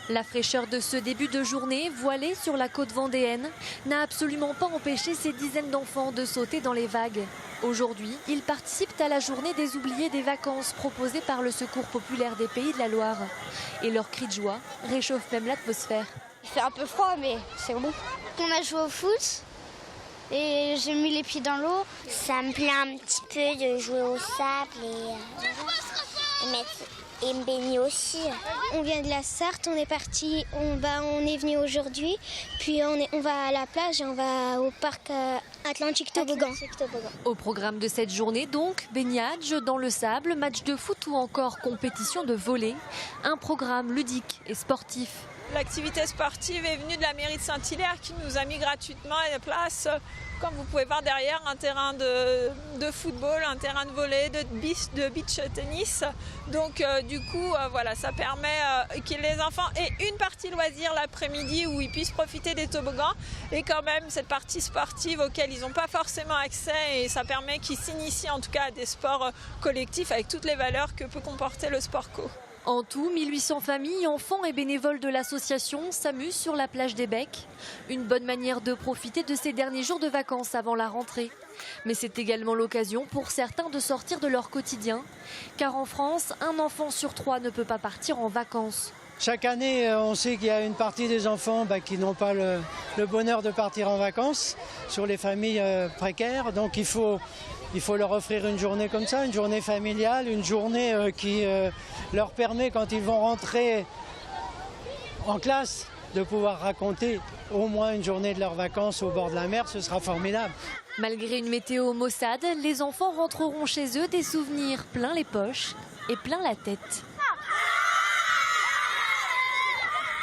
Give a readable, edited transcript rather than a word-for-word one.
La fraîcheur de ce début de journée, voilée sur la côte vendéenne, n'a absolument pas empêché ces dizaines d'enfants de sauter dans les vagues. Aujourd'hui, ils participent à la journée des oubliés des vacances proposée par le Secours populaire des Pays de la Loire. Et leurs cris de joie réchauffent même l'atmosphère. Il fait un peu froid, mais c'est bon. On a joué au foot et j'ai mis les pieds dans l'eau. Ça me plaît un petit peu de jouer au sable et me baigner aussi. On vient de la Sarthe, on est parti, on est venu aujourd'hui, puis on va à la plage et on va au parc Atlantique Toboggan. Au programme de cette journée donc, baignade, jeux dans le sable, match de foot ou encore compétition de volley. Un programme ludique et sportif. L'activité sportive est venue de la mairie de Saint-Hilaire qui nous a mis gratuitement à la place, comme vous pouvez voir derrière, un terrain de football, un terrain de volley, de beach tennis. Donc du coup, voilà, ça permet que les enfants aient une partie loisir l'après-midi où ils puissent profiter des toboggans et quand même cette partie sportive auquel ils n'ont pas forcément accès et ça permet qu'ils s'initient en tout cas à des sports collectifs avec toutes les valeurs que peut comporter le sport co. En tout, 1800 familles, enfants et bénévoles de l'association s'amusent sur la plage des Becs. Une bonne manière de profiter de ces derniers jours de vacances avant la rentrée. Mais c'est également l'occasion pour certains de sortir de leur quotidien. Car en France, un enfant sur 3 ne peut pas partir en vacances. Chaque année, on sait qu'il y a une partie des enfants qui n'ont pas le bonheur de partir en vacances sur les familles précaires. Donc il faut leur offrir une journée comme ça, une journée familiale, une journée qui leur permet, quand ils vont rentrer en classe, de pouvoir raconter au moins une journée de leurs vacances au bord de la mer. Ce sera formidable. Malgré une météo maussade, les enfants rentreront chez eux des souvenirs plein les poches et plein la tête.